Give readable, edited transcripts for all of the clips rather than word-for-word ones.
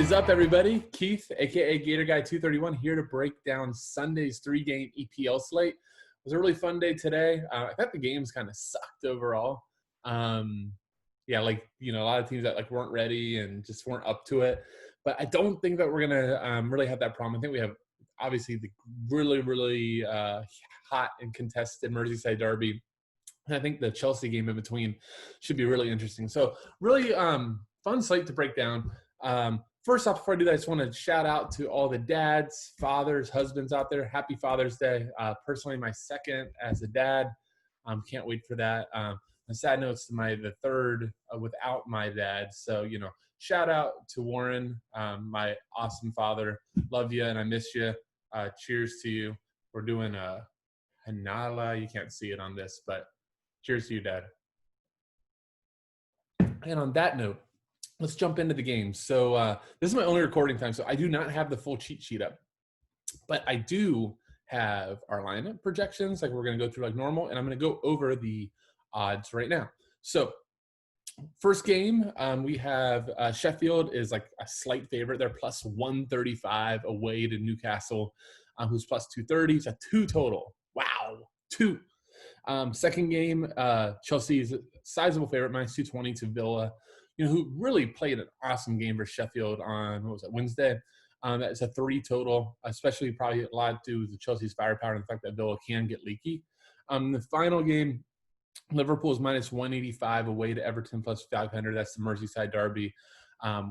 is up, everybody? Keith, aka Gator Guy 231, here to break down Sunday's 3-game EPL slate. It was a really fun day today. I thought the games kind of sucked overall. A lot of teams that weren't ready and just weren't up to it. But I don't think that we're gonna really have that problem. I think we have obviously the really hot and contested Mersyside Derby. And I think the Chelsea game in between should be really interesting. So really fun slate to break down. First off, before I do that, I just want to shout out to all the dads, fathers, husbands out there. Happy Father's Day. Personally, my second as a dad. Can't wait for that. On sad notes, the third without my dad. So, shout out to Warren, my awesome father. Love you and I miss you. Cheers to you. We're doing a Hanala. You can't see it on this, but cheers to you, Dad. And on that note, let's jump into the game. So this is my only recording time, so I do not have the full cheat sheet up. But I do have our lineup projections, like we're going to go through like normal, and I'm going to go over the odds right now. So first game, we have Sheffield is like a slight favorite. They're plus 135 away to Newcastle, who's plus 230. It's a 2 total. Wow, 2. Second game, Chelsea is a sizable favorite, minus 220 to Villa, who really played an awesome game for Sheffield on, Wednesday. That's a 3 total, especially probably a lot to do with Chelsea's firepower and the fact that Villa can get leaky. The final game, Liverpool is minus 185 away to Everton plus 500. That's the Mersyside Derby,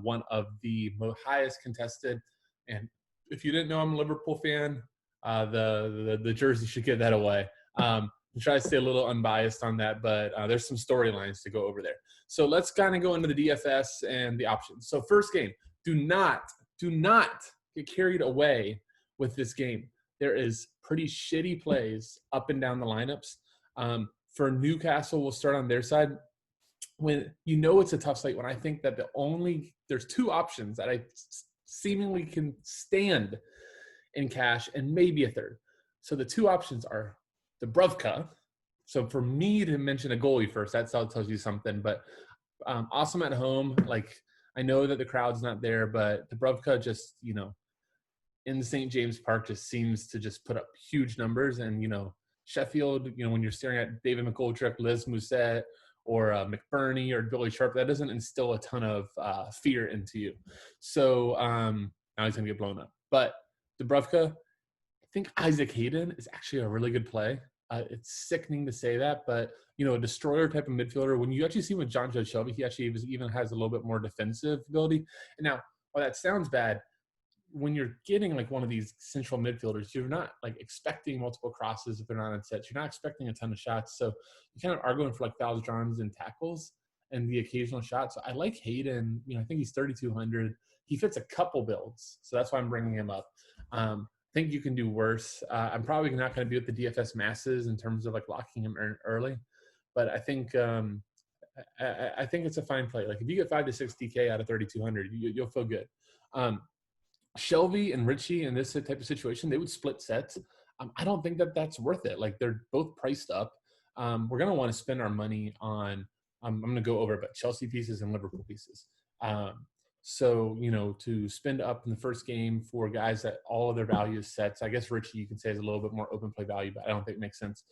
one of the highest contested. And if you didn't know I'm a Liverpool fan, the jersey should give that away. I'm trying to stay a little unbiased on that, but there's some storylines to go over there. So let's kind of go into the DFS and the options. So first game, do not get carried away with this game. There is pretty shitty plays up and down the lineups. For Newcastle, we'll start on their side. When it's a tough slate, when I think that there's 2 options that I seemingly can stand in cash and maybe a third. So the 2 options are Dubravka. So for me to mention a goalie first, that tells you something. But awesome at home. Like, I know that the crowd's not there, but Dubravka just, in St. James Park just seems to just put up huge numbers. And, Sheffield, when you're staring at David McGoldrick, Liz Mousset, or McBurney or Billy Sharp, that doesn't instill a ton of fear into you. So now he's going to get blown up. But Dubravka, I think Isaac Hayden is actually a really good play. It's sickening to say that, but, a destroyer type of midfielder, when you actually see with John Joe Shelby, he actually even has a little bit more defensive ability. And now, while that sounds bad, when you're getting like one of these central midfielders, you're not like expecting multiple crosses if they're not on sets. You're not expecting a ton of shots. So you kind of are going for like fouls, draws, and tackles and the occasional shot. So I like Hayden. I think he's 3,200. He fits a couple builds. So that's why I'm bringing him up. I think you can do worse. I'm probably not going to be with the DFS masses in terms of like locking him early, but I think I think it's a fine play. Like if you get 5 to 6 DK out of 3,200, you'll feel good. Shelby and Richie in this type of situation, they would split sets. I don't think that that's worth it. Like they're both priced up. We're going to want to spend our money on, I'm going to go over it, but Chelsea pieces and Liverpool pieces. So, to spend up in the first game for guys that all of their value is sets, I guess Richie, you can say, is a little bit more open play value, but I don't think it makes sense.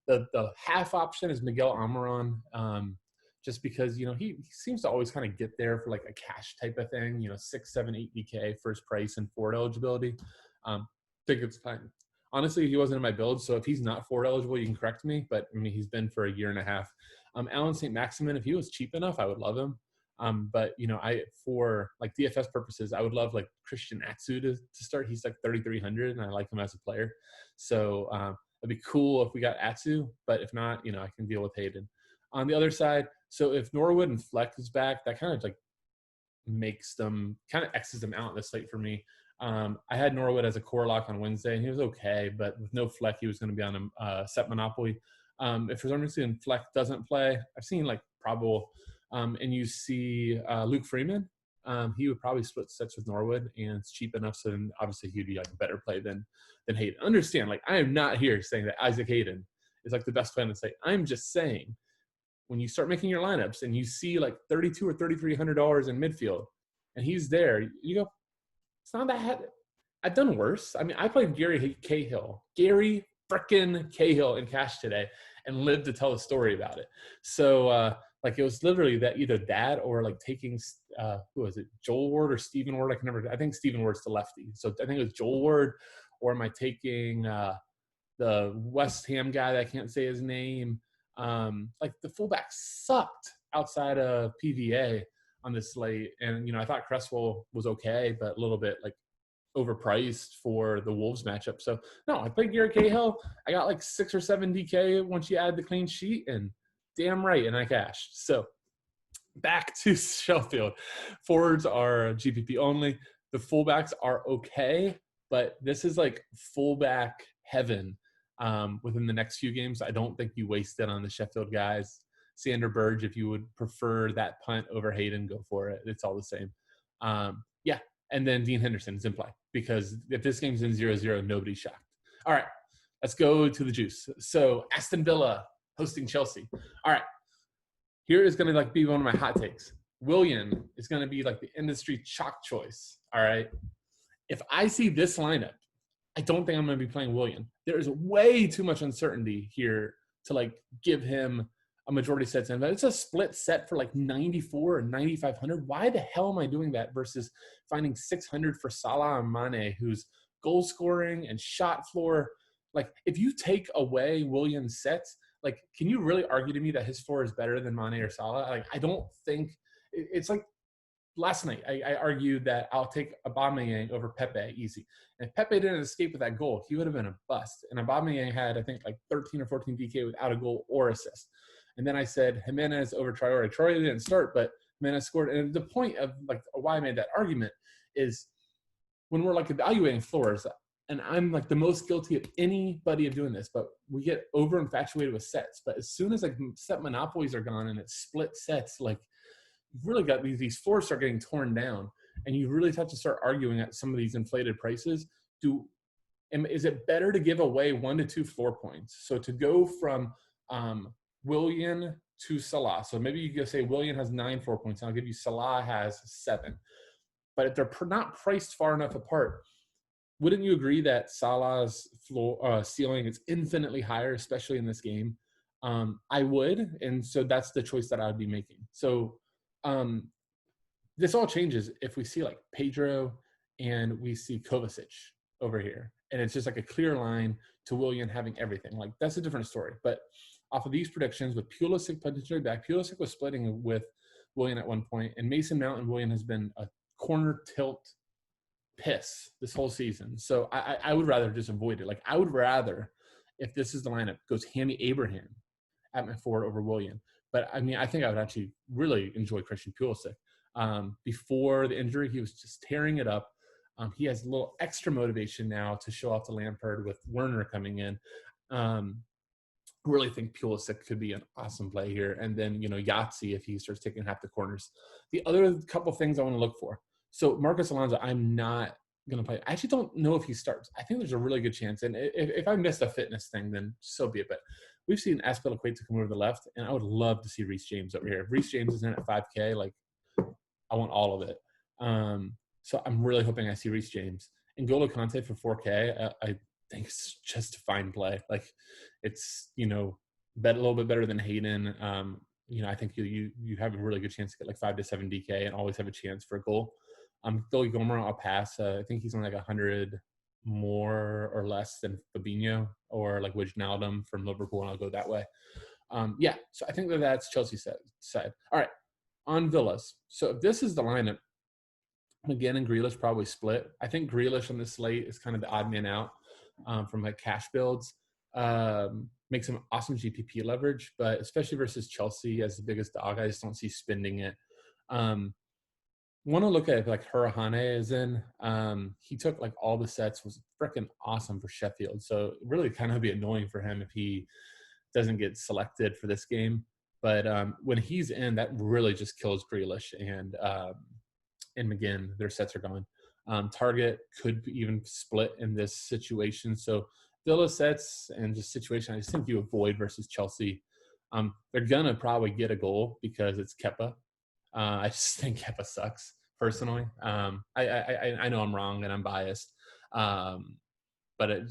The half option is Miguel Almiron, just because, he seems to always kind of get there for like a cash type of thing, 6, 7, 8 DK first price and forward eligibility. Think it's fine. Honestly, he wasn't in my build, so if he's not forward eligible, you can correct me, but I mean, he's been for a year and a half. Alan St. Maximin, if he was cheap enough, I would love him. But for like DFS purposes, I would love like Christian Atsu to start. He's like 3,300 and I like him as a player. So it'd be cool if we got Atsu, but if not, I can deal with Hayden. On the other side, so if Norwood and Fleck is back, that kind of like makes them, kind of X's them out in the slate for me. I had Norwood as a core lock on Wednesday and he was okay, but with no Fleck, he was going to be on a set monopoly. If for some reason Fleck doesn't play, I've seen like probable, and you see Luke Freeman, he would probably split sets with Norwood, and it's cheap enough, so then obviously he'd be like a better play than Hayden. Understand, like I am not here saying that Isaac Hayden is like the best play on the slate. I'm just saying when you start making your lineups and you see like $3,200 or $3,300 in midfield, and he's there. You go, it's not that. I've done worse. I mean, I played Gary frickin' Cahill in cash today and lived to tell a story about it. So, like, it was literally that either that or like taking, who was it, Joel Ward or Stephen Ward? I think Stephen Ward's the lefty. So I think it was Joel Ward, or am I taking the West Ham guy that I can't say his name? Like, the fullback sucked outside of PVA on this slate. And, I thought Cresswell was okay, but a little bit like overpriced for the Wolves matchup. So no, I played Gary Cahill. I got like 6 or 7 DK once you add the clean sheet, and damn right, and I cashed. So back to Sheffield. Forwards are GPP only. The fullbacks are okay, but this is like fullback heaven within the next few games. I don't think you waste it on the Sheffield guys. Sander Burge, if you would prefer that punt over Hayden, go for it. It's all the same. Yeah. And then Dean Henderson is in play, because if this game's in 0-0, nobody's shocked. All right, let's go to the juice. So Aston Villa hosting Chelsea. All right, here is going to be one of my hot takes. Willian is going to be like the industry chalk choice. All right, if I see this lineup, I don't think I'm going to be playing Willian. There is way too much uncertainty here to give him a majority sets in, but it's a split set for 94 and 9,500. Why the hell am I doing that versus finding 600 for Salah and Mane, who's goal scoring and shot floor? If you take away Williams' sets, can you really argue to me that his floor is better than Mane or Salah? I don't think it's like last night. I argued that I'll take Aubameyang over Pepe easy. And if Pepe didn't escape with that goal, he would have been a bust. And Aubameyang had, I think, 13 or 14 DK without a goal or assist. And then I said Jimenez over Traore. Traore didn't start, but Jimenez scored. And the point of why I made that argument is when we're evaluating floors, and I'm the most guilty of anybody of doing this, but we get over infatuated with sets. But as soon as set monopolies are gone and it's split sets, you've really got these floors start getting torn down, and you really have to start arguing at some of these inflated prices. Is it better to give away 1 to 2 floor points? So to go from Willian to Salah. So maybe you could say Willian has 9 floor points, and I'll give you Salah has 7. But if they're not priced far enough apart, wouldn't you agree that Salah's floor ceiling is infinitely higher, especially in this game? I would, and so that's the choice that I would be making. So this all changes if we see Pedro and we see Kovacic over here, and it's just a clear line to Willian having everything. That's a different story. But off of these predictions, with Pulisic potentially back, Pulisic was splitting with Willian at one point, and Mason Mount and Willian has been a corner tilt piss this whole season. So I would rather just avoid it. I would rather, if this is the lineup, goes Hammy Abraham at my forward over Willian. But I mean, I think I would actually really enjoy Christian Pulisic. Before the injury, he was just tearing it up. He has a little extra motivation now to show off to Lampard with Werner coming in. Really think Pulisic could be an awesome play here. And then, Yahtzee if he starts taking half the corners. The other couple things I want to look for. So Marcos Alonso, I'm not going to play. I actually don't know if he starts. I think there's a really good chance. And if I missed a fitness thing, then so be it. But we've seen Azpilicueta to come over to the left, and I would love to see Reece James over here. If Reece James is in at 5K, I want all of it. So I'm really hoping I see Reece James. And N'Golo Kante for 4K, I think it's just a fine play. It's, a little bit better than Hayden. I think you have a really good chance to get 5 to 7 DK and always have a chance for a goal. Billy Gilmore, I'll pass. I think he's on 100 more or less than Fabinho or Wijnaldum from Liverpool, and I'll go that way. So I think that's Chelsea's side. All right, on Villas. So if this is the lineup, again, and Grealish probably split. I think Grealish on this slate is kind of the odd man out from cash builds. Makes some awesome GPP leverage, but especially versus Chelsea as the biggest dog, I just don't see spending it. Want to look at Hurahane is in. He took all the sets, was freaking awesome for Sheffield. So really kind of be annoying for him if he doesn't get selected for this game. But when he's in, that really just kills Grealish and McGinn. Their sets are gone. Target could even split in this situation. So Villa sets and just situation, I just think you avoid versus Chelsea. They're going to probably get a goal because it's Kepa. I just think Kepa sucks personally. I know I'm wrong and I'm biased, but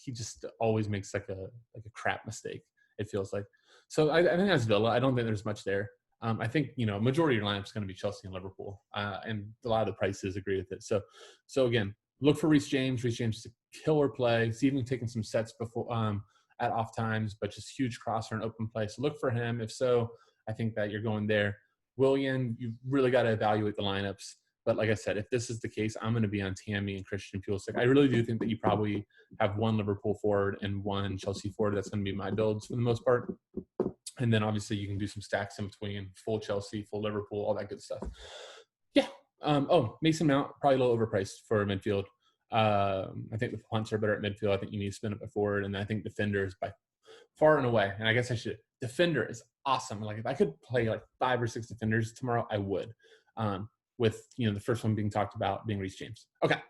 he just always makes like a crap mistake. It feels like. So I think that's Villa. I don't think there's much there. I think majority of your lineup is going to be Chelsea and Liverpool, and a lot of the prices agree with it. So again, look for Reece James. Reece James is a killer play. He's even taking some sets before at off times, but just huge crosser and open play. So look for him. If so, I think that you're going there. Willian, you really got to evaluate the lineups. But like I said, if this is the case, I'm going to be on Tammy and Christian Pulisic. I really do think that you probably have one Liverpool forward and one Chelsea forward. That's going to be my builds for the most part. And then obviously you can do some stacks in between, full Chelsea, full Liverpool, all that good stuff. Yeah. Mason Mount, probably a little overpriced for midfield. I think the punts are better at midfield. I think you need to spin up at forward. And I think defender is by far and away. And I guess defender is awesome. Like if I could play like 5 or 6 defenders tomorrow, I would. With the first one being talked about being Reece James. Okay.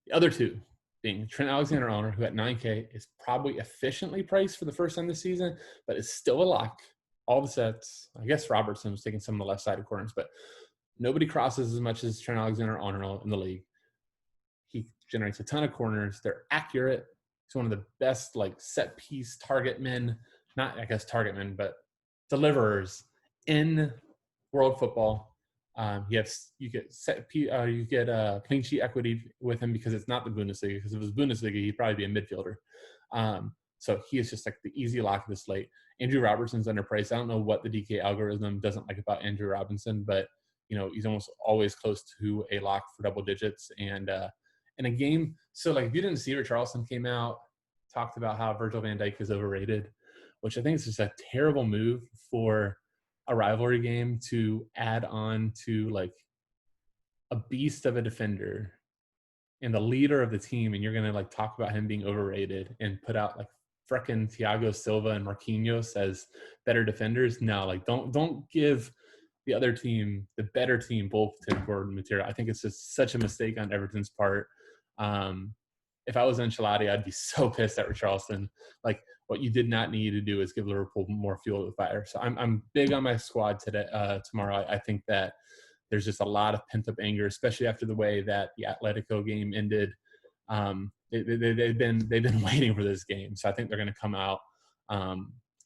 The other two being Trent Alexander-Arnold, who at $9K is probably efficiently priced for the first time this season, but it's still a lock. All the sets. I guess Robertson was taking some of the left-sided corners, but nobody crosses as much as Trent Alexander-Arnold in the league. He generates a ton of corners. They're accurate. He's one of the best set piece target men, not I guess target men, but deliverers in world football. You get clean sheet equity with him because it's not the Bundesliga. Because if it was Bundesliga, he'd probably be a midfielder. So he is just like the easy lock of the slate. Andrew Robertson's underpriced. I don't know what the DK algorithm doesn't like about Andrew Robinson, but he's almost always close to a lock for double digits. And in a game, so if you didn't see Richarlison came out, talked about how Virgil van Dijk is overrated, which I think is just a terrible move for a rivalry game to add on to a beast of a defender and the leader of the team, and you're gonna talk about him being overrated and put out frickin' Thiago Silva and Marquinhos as better defenders. No, don't give the other team, the better team, both forward material. I think it's just such a mistake on Everton's part. If I was Ancelotti, I'd be so pissed at Richarlison. What you did not need to do is give Liverpool more fuel to the fire. So I'm big on my squad today. Tomorrow, I think that there's just a lot of pent up anger, especially after the way that the Atletico game ended. They've been waiting for this game, so I think they're going to come out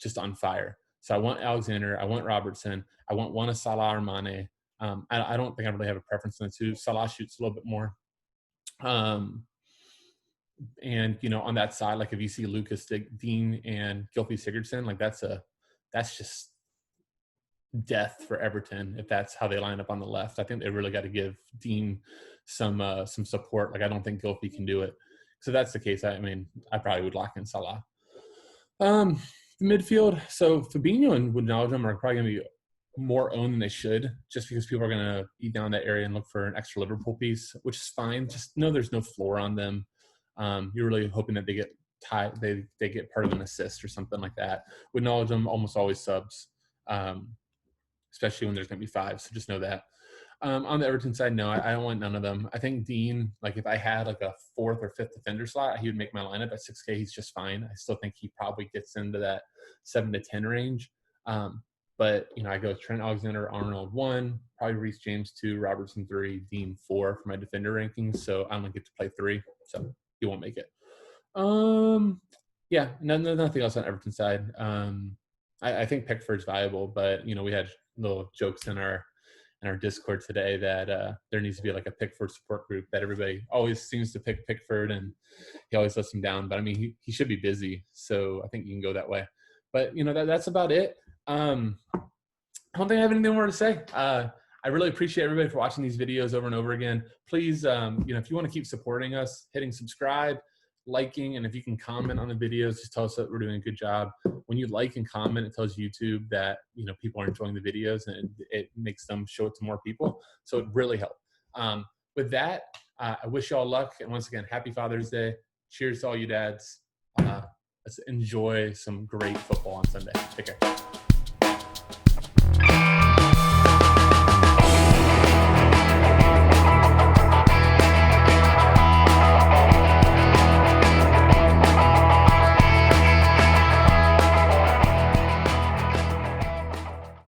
just on fire. So I want Alexander, I want Robertson, I want one of Salah or Mane. I don't think I really have a preference in the two. Salah shoots a little bit more. And on that side, if you see Lucas Dean and Gylfi Sigurdsson, that's just death for Everton if that's how they line up on the left. I think they really got to give Dean some support. I don't think Gylfi can do it. So that's the case. I probably would lock in Salah. The midfield. So Fabinho and Wijnaldum are probably going to be more owned than they should, just because people are going to eat down that area and look for an extra Liverpool piece, which is fine. Just know there's no floor on them. You're really hoping that they get tied, they get part of an assist or something like that. With Wijnaldum almost always subs, especially when there's going to be 5. So just know that. On the Everton side, no, I don't want none of them. I think Dean, if I had a 4th or 5th defender slot, he would make my lineup at 6K. He's just fine. I still think he probably gets into that 7 to 10 range. But I go Trent Alexander-Arnold 1, probably Reece James 2, Robertson 3, Dean 4 for my defender rankings. So I only get to play 3. So he won't make it. Yeah, nothing else on Everton side. I think Pickford's viable, but we had little jokes in our Discord today that there needs to be a Pickford support group that everybody always seems to pick Pickford, and he always lets him down. But he should be busy, so I think you can go that way. But that's about it. I don't think I have anything more to say. I really appreciate everybody for watching these videos over and over again. Please, if you want to keep supporting us, hitting subscribe, liking, and if you can comment on the videos, just tell us that we're doing a good job. When you like and comment, it tells YouTube that people are enjoying the videos, and it makes them show it to more people. So it really helps. With that, I wish you all luck, and once again, happy Father's Day. Cheers to all you dads. Let's enjoy some great football on Sunday. Take care.